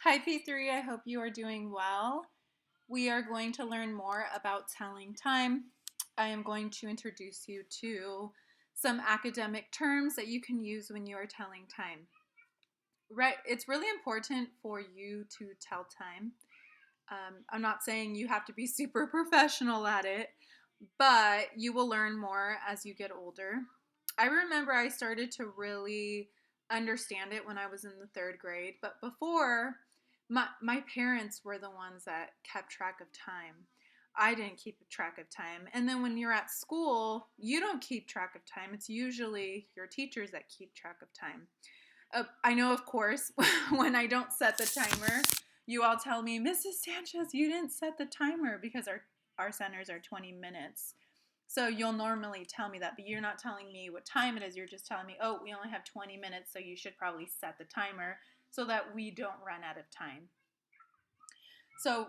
Hi P3, I hope you are doing well. We are going to learn more about telling time. I am going to introduce you to some academic terms that you can use when you are telling time. Right, it's really important for you to tell time. I'm not saying you have to be super professional at it, but you will learn more as you get older. I remember I started to really understand it when I was in the third grade, but before, my parents were the ones that kept track of time. I didn't keep track of time. And then when you're at school, you don't keep track of time. It's usually your teachers that keep track of time. I know, of course, when I don't set the timer, you all tell me, Mrs. Sanchez, you didn't set the timer because our centers are 20 minutes. So you'll normally tell me that, but you're not telling me what time it is. You're just telling me, oh, we only have 20 minutes, so you should probably set the timer so that we don't run out of time. So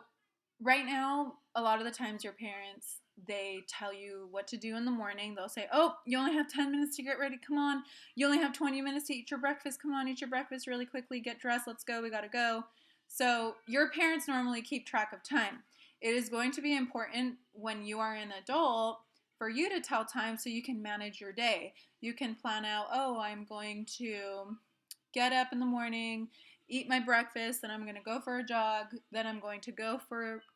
right now, a lot of the times your parents, they tell you what to do in the morning. They'll say, oh, you only have 10 minutes to get ready. Come on. You only have 20 minutes to eat your breakfast. Come on, eat your breakfast really quickly. Get dressed. Let's go. We got to go. So your parents normally keep track of time. It is going to be important when you are an adult for you to tell time so you can manage your day. You can plan out, oh, I'm going to get up in the morning, eat my breakfast, then I'm going to go for a jog, then I'm going to go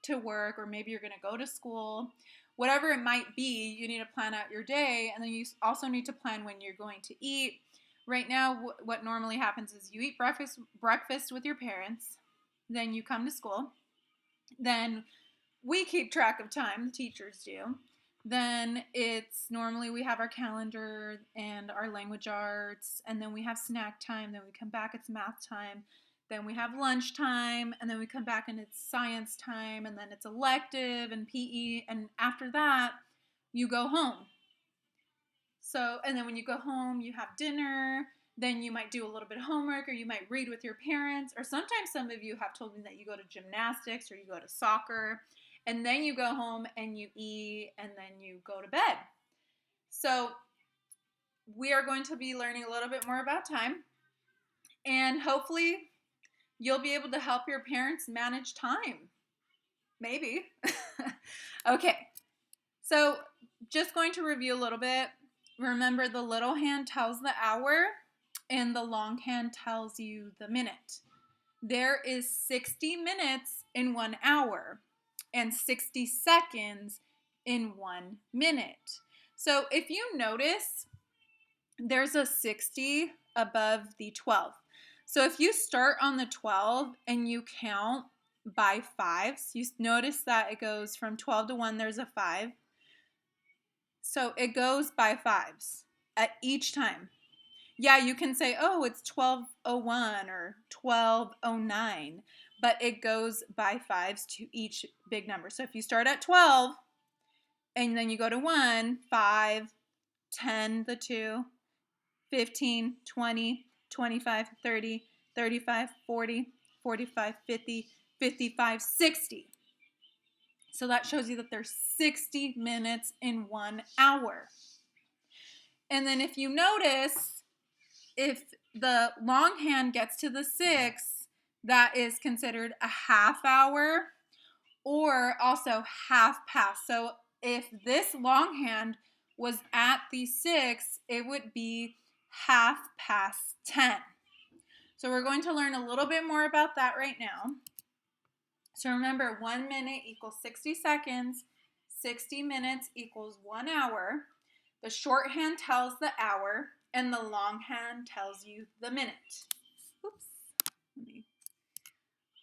to work, or maybe you're going to go to school. Whatever it might be, you need to plan out your day, and then you also need to plan when you're going to eat. Right now, what normally happens is you eat breakfast with your parents, then you come to school, then we keep track of time, the teachers do. Then it's normally we have our calendar and our language arts, and then we have snack time, then we come back, it's math time, then we have lunch time, and then we come back and it's science time, and then it's elective and PE, and after that, you go home. So, and then when you go home, you have dinner, then you might do a little bit of homework, or you might read with your parents, or sometimes some of you have told me that you go to gymnastics or you go to soccer, and then you go home and you eat, and then you go to bed. So we are going to be learning a little bit more about time, and hopefully you'll be able to help your parents manage time. Maybe. Okay, so just going to review a little bit. Remember, the little hand tells the hour and the long hand tells you the minute. There is 60 minutes in 1 hour and 60 seconds in 1 minute. So if you notice, there's a 60 above the 12. So if you start on the 12 and you count by fives, you notice that it goes from 12 to 1, there's a 5. So it goes by fives at each time. Yeah, you can say, oh, it's 12:01 or 12:09, but it goes by fives to each big number. So if you start at 12 and then you go to 1, 5, 10, the 2, 15, 20, 25, 30, 35, 40, 45, 50, 55, 60. So that shows you that there's 60 minutes in 1 hour. And then if you notice, if the long hand gets to the 6, that is considered a half hour or also half past. So if this long hand was at the 6, it would be half past 10. So we're going to learn a little bit more about that right now. So remember, 1 minute equals 60 seconds, 60 minutes equals 1 hour. The shorthand tells the hour, and the longhand tells you the minute. Oops.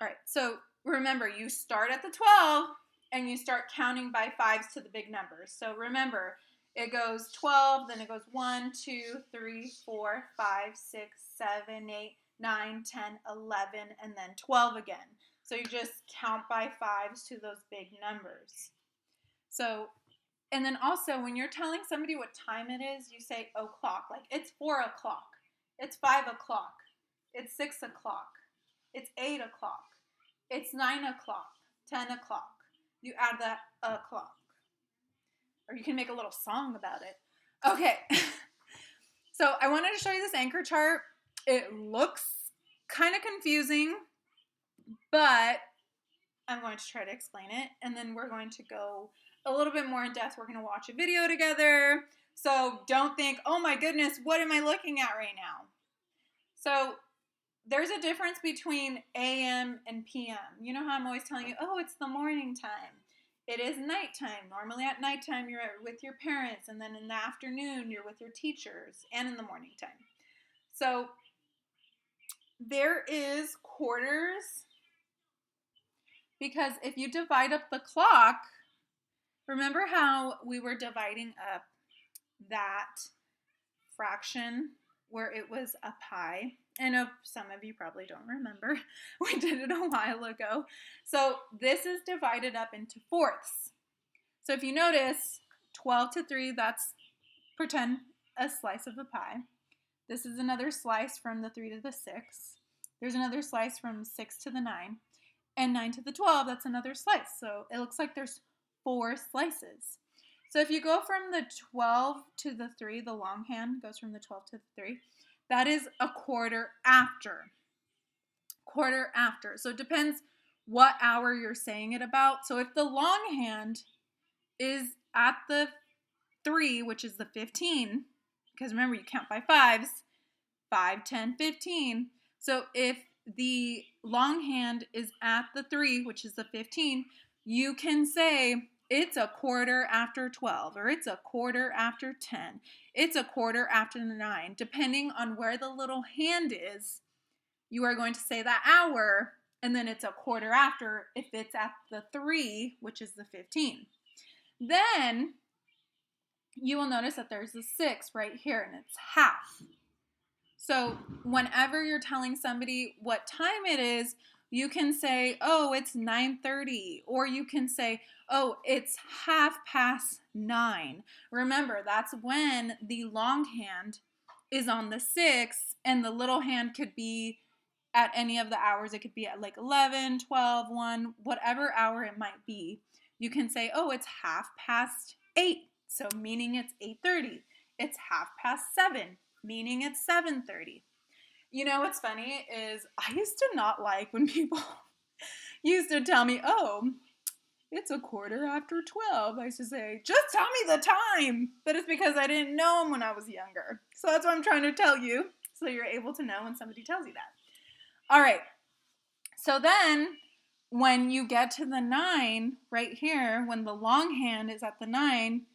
All right, so remember, you start at the 12, and you start counting by fives to the big numbers. So remember, it goes 12, then it goes 1, 2, 3, 4, 5, 6, 7, 8, 9, 10, 11, and then 12 again. So you just count by fives to those big numbers. So, and then also when you're telling somebody what time it is, you say o'clock. Like it's 4 o'clock, it's 5 o'clock, it's 6 o'clock, it's 8 o'clock, it's 9 o'clock, 10 o'clock. You add that o'clock. Or you can make a little song about it. Okay, so I wanted to show you this anchor chart. It looks kind of confusing, but I'm going to try to explain it, and then we're going to go a little bit more in depth. We're going to watch a video together. So don't think, oh my goodness, what am I looking at right now? So there's a difference between AM and PM. You know how I'm always telling you, oh, it's the morning time. It is nighttime. Normally at nighttime, you're with your parents, and then in the afternoon, you're with your teachers, and in the morning time. So there is quarters, because if you divide up the clock, remember how we were dividing up that fraction where it was a pi? I know some of you probably don't remember. We did it a while ago. So this is divided up into fourths. So if you notice, 12 to 3, that's, pretend, a slice of a pie. This is another slice from the 3 to the 6. There's another slice from 6 to the 9. And 9 to the 12, that's another slice. So it looks like there's 4 slices. So if you go from the 12 to the 3, the longhand goes from the 12 to the 3, that is a quarter after. Quarter after. So it depends what hour you're saying it about. So if the longhand is at the 3, which is the 15, because remember you count by fives, 5, 10, 15. So if the longhand is at the 3, which is the 15, you can say it's a quarter after 12, or it's a quarter after 10. It's a quarter after 9. Depending on where the little hand is, you are going to say that hour, and then it's a quarter after if it's at the 3, which is the 15. Then you will notice that there's a 6 right here, and it's half. So whenever you're telling somebody what time it is, you can say, oh, it's 9:30, or you can say, oh, it's 9:30. Remember, that's when the long hand is on the 6, and the little hand could be at any of the hours. It could be at like 11, 12, 1, whatever hour it might be. You can say, oh, it's 8:30, so meaning it's 8:30. It's 7:30, meaning it's 7:30. You know what's funny is I used to not like when people used to tell me, oh, it's a quarter after 12. I used to say, just tell me the time. But it's because I didn't know them when I was younger. So that's what I'm trying to tell you, so you're able to know when somebody tells you that. All right. So then when you get to the 9 right here, when the long hand is at the 9,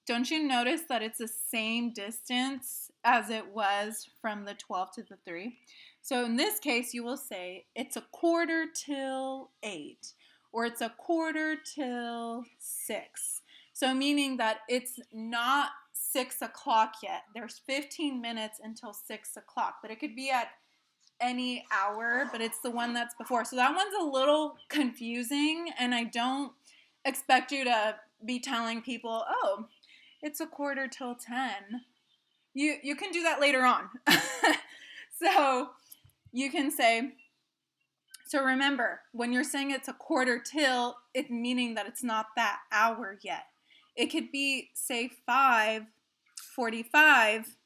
don't you notice that it's the same distance as it was from the 12 to the 3? So in this case, you will say it's a quarter till 8, or it's a quarter till 6. So meaning that it's not 6 o'clock yet. There's 15 minutes until 6 o'clock, but it could be at any hour, but it's the one that's before. So that one's a little confusing, and I don't expect you to be telling people, oh, it's a quarter till 10. You can do that later on. So you can say, so remember, when you're saying it's a quarter till, it's meaning that it's not that hour yet. It could be, say, 5:45.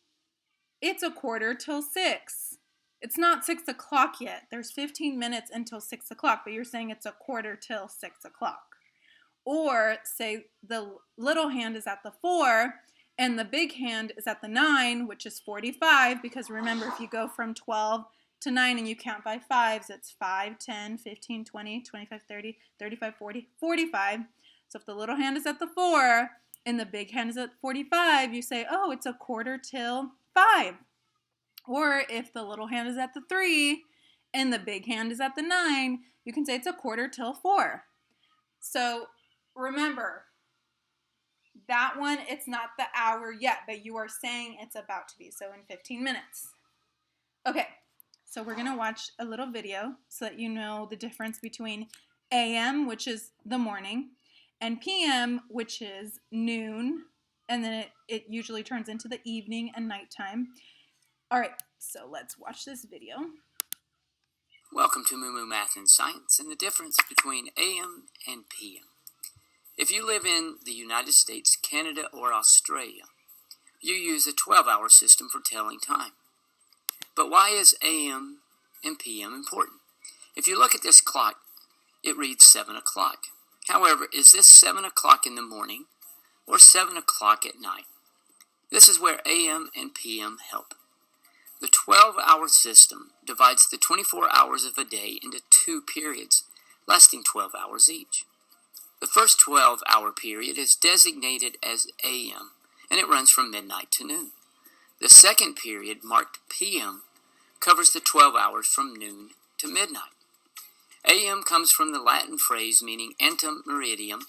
It's a quarter till 6. It's not 6 o'clock yet. There's 15 minutes until 6 o'clock, but you're saying it's a quarter till 6 o'clock. Or say the little hand is at the 4 and the big hand is at the 9, which is 45, because remember, if you go from 12 to 9 and you count by fives, it's 5, 10, 15, 20, 25, 30, 35, 40, 45. So if the little hand is at the 4 and the big hand is at 45, you say, oh, it's a quarter till 5. Or if the little hand is at the 3 and the big hand is at the 9, you can say it's a quarter till 4. So remember, that one, it's not the hour yet, but you are saying it's about to be, so in 15 minutes. Okay, so we're going to watch a little video so that you know the difference between AM, which is the morning, and PM, which is noon, and then it usually turns into the evening and nighttime. All right, so let's watch this video. Welcome to Moo Moo Math and Science and the difference between AM and PM. If you live in the United States, Canada, or Australia, you use a 12-hour system for telling time. But why is AM and PM important? If you look at this clock, it reads 7 o'clock. However, is this 7 o'clock in the morning or 7 o'clock at night? This is where AM and PM help. The 12-hour system divides the 24 hours of a day into 2 periods, lasting 12 hours each. The first 12-hour period is designated as AM, and it runs from midnight to noon. The second period, marked PM, covers the 12 hours from noon to midnight. AM comes from the Latin phrase meaning ante meridiem,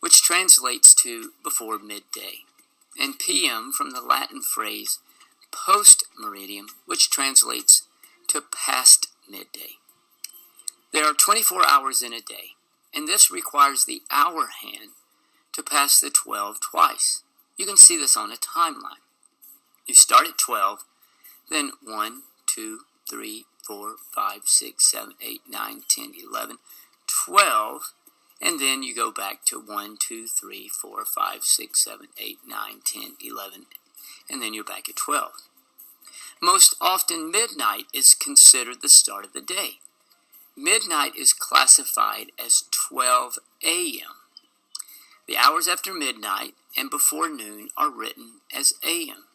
which translates to before midday, and PM from the Latin phrase post meridiem, which translates to past midday. There are 24 hours in a day, and this requires the hour hand to pass the 12 twice. You can see this on a timeline. You start at 12, then 1, 2, 3, 4, 5, 6, 7, 8, 9, 10, 11, 12, and then you go back to 1, 2, 3, 4, 5, 6, 7, 8, 9, 10, 11, and then you're back at 12. Most often, midnight is considered the start of the day. Midnight is classified as 12 a.m. The hours after midnight and before noon are written as a.m.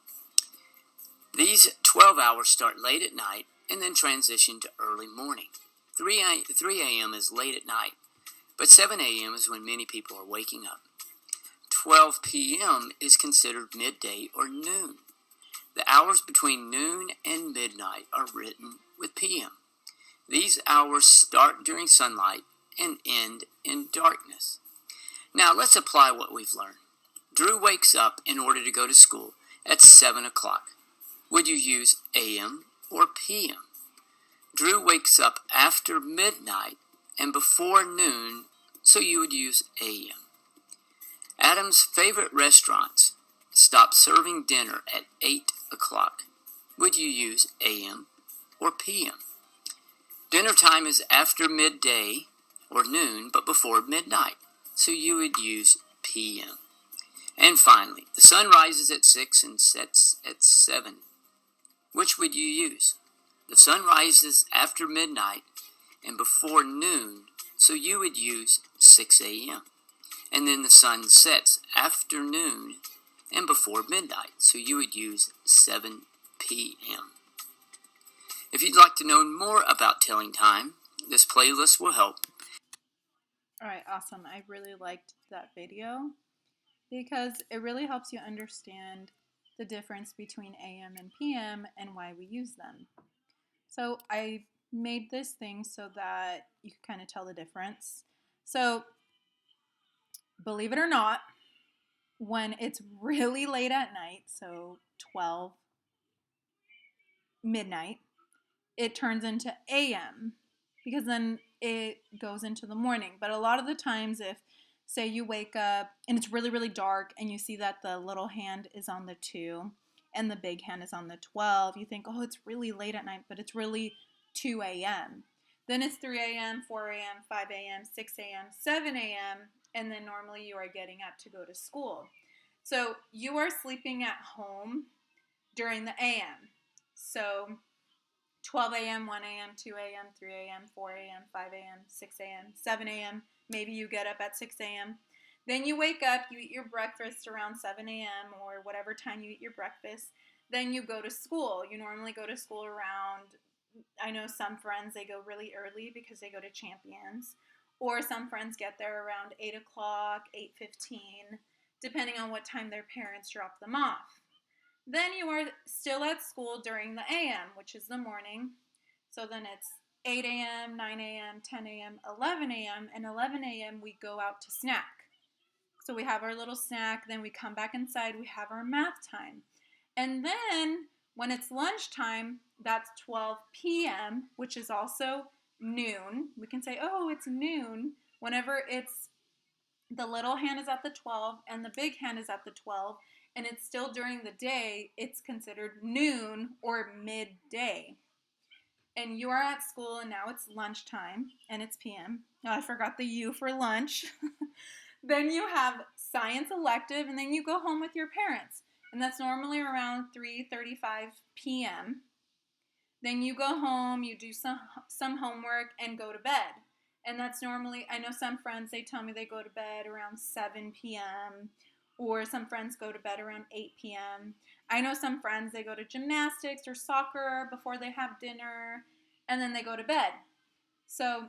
These 12 hours start late at night and then transition to early morning. 3 a.m. is late at night, but 7 a.m. is when many people are waking up. 12 p.m. is considered midday or noon. The hours between noon and midnight are written with p.m. These hours start during sunlight and end in darkness. Now let's apply what we've learned. Drew wakes up in order to go to school at 7 o'clock. Would you use a.m. or p.m.? Drew wakes up after midnight and before noon, so you would use a.m. Adam's favorite restaurants stop serving dinner at 8 o'clock. Would you use a.m. or p.m.? Dinner time is after midday or noon, but before midnight, so you would use p.m. And finally, the sun rises at 6 and sets at 7. Which would you use? The sun rises after midnight and before noon, so you would use 6 a.m. And then the sun sets after noon and before midnight, so you would use 7 p.m. If you'd like to know more about telling time, this playlist will help. All right, awesome. I really liked that video because it really helps you understand the difference between AM and PM and why we use them. So I made this thing so that you can kind of tell the difference. So believe it or not, when it's really late at night, so 12 midnight, it turns into AM because then it goes into the morning. But a lot of the times, if say you wake up and it's really, really dark and you see that the little hand is on the 2 and the big hand is on the 12, you think, oh, it's really late at night, but it's really 2 a.m. Then it's 3 a.m., 4 a.m., 5 a.m., 6 a.m., 7 a.m., and then normally you are getting up to go to school. So you are sleeping at home during the a.m. So 12 a.m., 1 a.m., 2 a.m., 3 a.m., 4 a.m., 5 a.m., 6 a.m., 7 a.m., maybe you get up at 6 a.m. Then you wake up, you eat your breakfast around 7 a.m. or whatever time you eat your breakfast. Then you go to school. You normally go to school around, I know some friends, they go really early because they go to Champions. Or some friends get there around 8 o'clock, 8:15, depending on what time their parents drop them off. Then you are still at school during the a.m., which is the morning. So then it's 8 a.m., 9 a.m., 10 a.m., 11 a.m., and 11 a.m. we go out to snack. So we have our little snack, then we come back inside, we have our math time. And then when it's lunchtime, that's 12 p.m., which is also noon. We can say, oh, it's noon. Whenever it's the little hand is at the 12 and the big hand is at the 12, and it's still during the day, it's considered noon or midday. And you are at school and now it's lunchtime and it's p.m. Oh, I forgot the U for lunch. Then you have science elective and then you go home with your parents. And that's normally around 3:35 p.m. Then you go home, you do some homework, and go to bed. And that's normally, I know some friends, they tell me they go to bed around 7 p.m., or some friends go to bed around 8 p.m. I know some friends, they go to gymnastics or soccer before they have dinner, and then they go to bed. So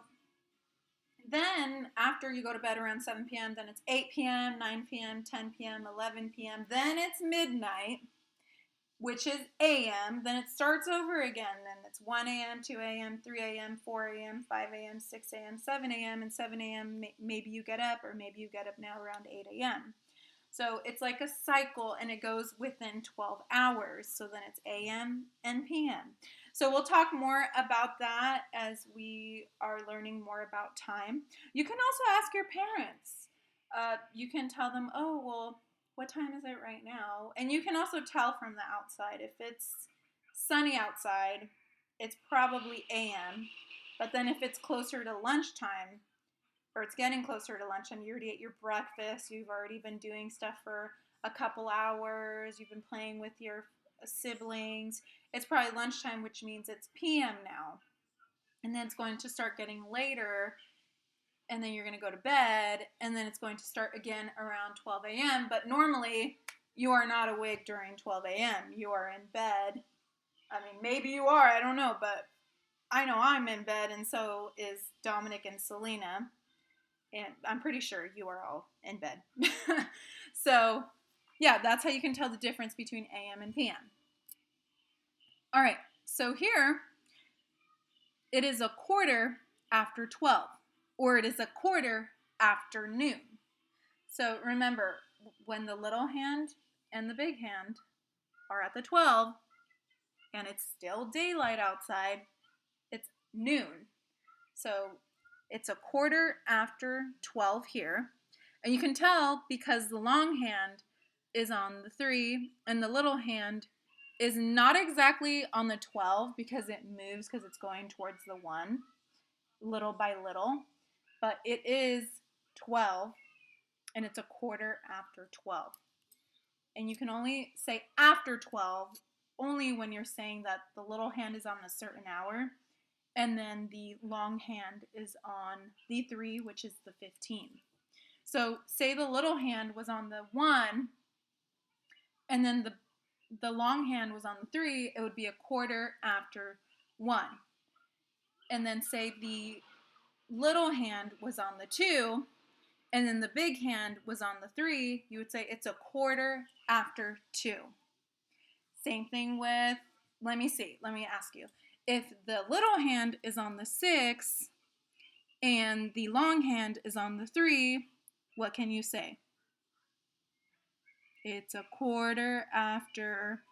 then after you go to bed around 7 p.m., then it's 8 p.m., 9 p.m., 10 p.m., 11 p.m., then it's midnight, which is a.m., then it starts over again. Then it's 1 a.m., 2 a.m., 3 a.m., 4 a.m., 5 a.m., 6 a.m., 7 a.m., and 7 a.m. maybe you get up, or maybe you get up now around 8 a.m. So it's like a cycle, and it goes within 12 hours. So then it's a.m. and p.m. So we'll talk more about that as we are learning more about time. You can also ask your parents. You can tell them, oh, well, what time is it right now? And you can also tell from the outside. If it's sunny outside, it's probably a.m. But then if it's closer to lunchtime, or it's getting closer to lunchtime, you already ate your breakfast, you've already been doing stuff for a couple hours, you've been playing with your siblings, it's probably lunchtime, which means it's p.m. now. And then it's going to start getting later, and then you're going to go to bed, and then it's going to start again around 12 a.m. But normally, you are not awake during 12 a.m. You are in bed. I mean, maybe you are, I don't know, but I know I'm in bed, and so is Dominic and Selena. And I'm pretty sure you are all in bed. So, yeah, that's how you can tell the difference between AM and PM. All right, so here, it is a quarter after 12, or it is a quarter after noon. So remember, when the little hand and the big hand are at the 12, and it's still daylight outside, it's noon. So it's a quarter after 12 here. And you can tell because the long hand is on the 3 and the little hand is not exactly on the 12 because it moves because it's going towards the 1 little by little. But it is 12 and it's a quarter after 12. And you can only say after 12 only when you're saying that the little hand is on a certain hour. And then the long hand is on the 3, which is the 15. So say the little hand was on the 1, and then the long hand was on the 3, it would be a quarter after 1. And then say the little hand was on the 2, and then the big hand was on the 3, you would say it's a quarter after 2. Same thing with, let me ask you. If the little hand is on the 6 and the long hand is on the 3, what can you say? It's a quarter after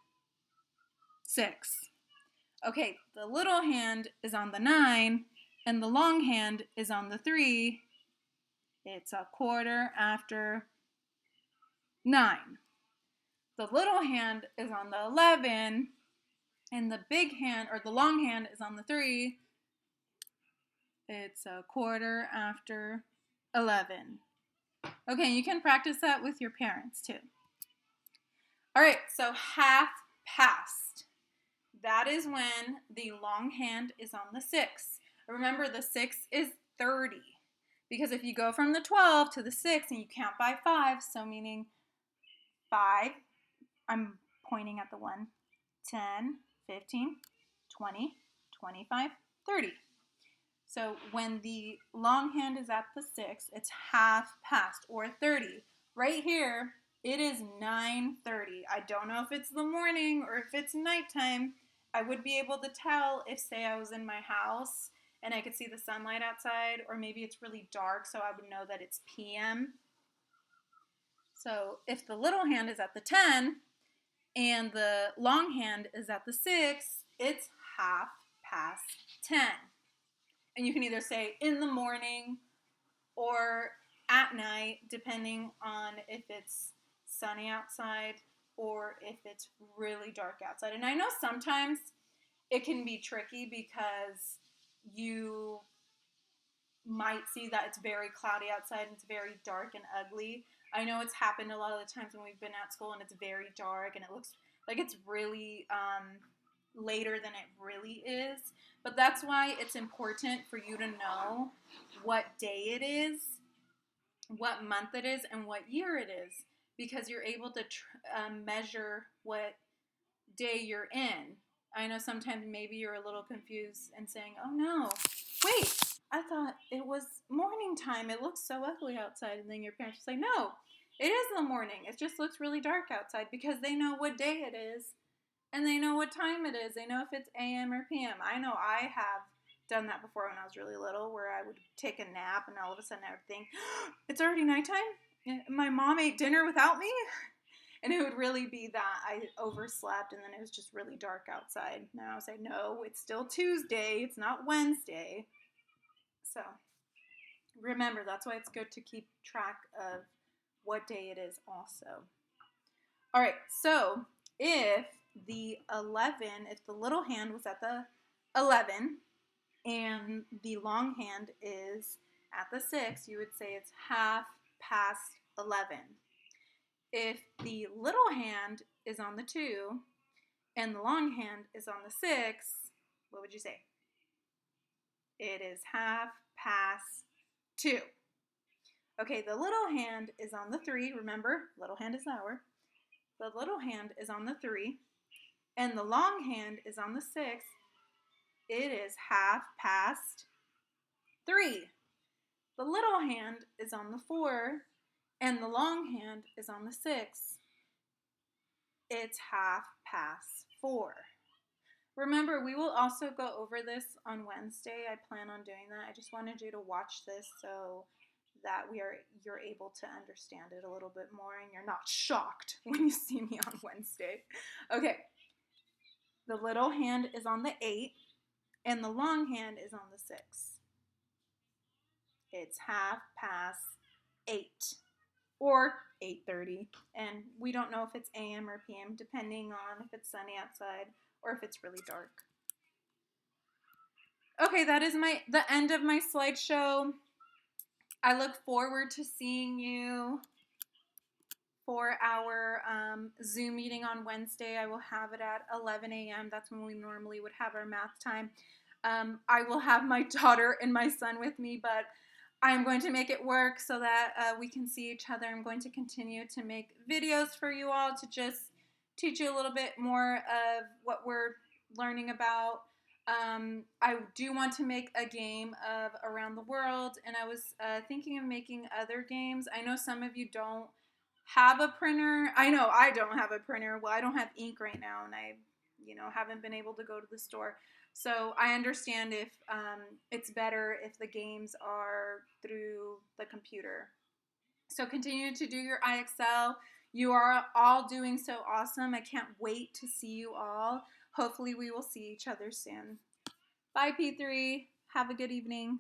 6. Okay, the little hand is on the 9 and the long hand is on the 3. It's a quarter after 9. The little hand is on the 11 and the big hand, or the long hand, is on the 3. It's a quarter after 11. Okay, you can practice that with your parents too. All right, so half past. That is when the long hand is on the 6. Remember, the 6 is 30. Because if you go from the 12 to the 6 and you count by 5, so meaning 5, I'm pointing at the 1, 10, 15, 20, 25, 30. So when the long hand is at the 6, it's half past, or 30. Right here, it is 9:30. I don't know if it's the morning or if it's nighttime. I would be able to tell if, say, I was in my house and I could see the sunlight outside, or maybe it's really dark, so I would know that it's PM. So if the little hand is at the 10 and the long hand is at the 6, it's half past 10. And you can either say in the morning or at night, depending on if it's sunny outside or if it's really dark outside. And I know sometimes it can be tricky because you might see that it's very cloudy outside and it's very dark and ugly. I know it's happened a lot of the times when we've been at school and it's very dark and it looks like it's really later than it really is. But that's why it's important for you to know what day it is, what month it is, and what year it is, because you're able to measure what day you're in. I know sometimes maybe you're a little confused and saying, oh no, wait, I thought it was morning time. It looks so ugly outside. And then your parents will say, no, it is the morning. It just looks really dark outside, because they know what day it is and they know what time it is. They know if it's AM or PM. I know I have done that before when I was really little, where I would take a nap and all of a sudden I would think, it's already nighttime? My mom ate dinner without me? And it would really be that I overslept and then it was just really dark outside. Now I would say, no, it's still Tuesday. It's not Wednesday. So remember, that's why it's good to keep track of what day it is also. All right, so if the little hand was at the 11 and the long hand is at the 6, you would say it's 11:30. If the little hand is on the 2 and the long hand is on the 6, what would you say? It is 2:30. Okay, the little hand is on the 3. Remember, little hand is hour. The little hand is on the 3, and the long hand is on the 6. It is 3:30. The little hand is on the 4, and the long hand is on the 6. It's 4:30. Remember, we will also go over this on Wednesday. I plan on doing that. I just wanted you to watch this so that you're able to understand it a little bit more and you're not shocked when you see me on Wednesday. Okay. The little hand is on the 8 and the long hand is on the 6. It's 8:30 or 8:30, and we don't know if it's AM or PM depending on if it's sunny outside or if it's really dark. Okay, that is the end of my slideshow. I look forward to seeing you for our Zoom meeting on Wednesday. I will have it at 11 a.m. That's when we normally would have our math time. I will have my daughter and my son with me, but I'm going to make it work so that we can see each other. I'm going to continue to make videos for you all to just teach you a little bit more of what we're learning about. I do want to make a game of Around the World, and I was thinking of making other games. I know some of you don't have a printer. I know I don't have a printer. Well, I don't have ink right now, and I, haven't been able to go to the store. So I understand if it's better if the games are through the computer. So continue to do your IXL. You are all doing so awesome. I can't wait to see you all. Hopefully we will see each other soon. Bye, P3. Have a good evening.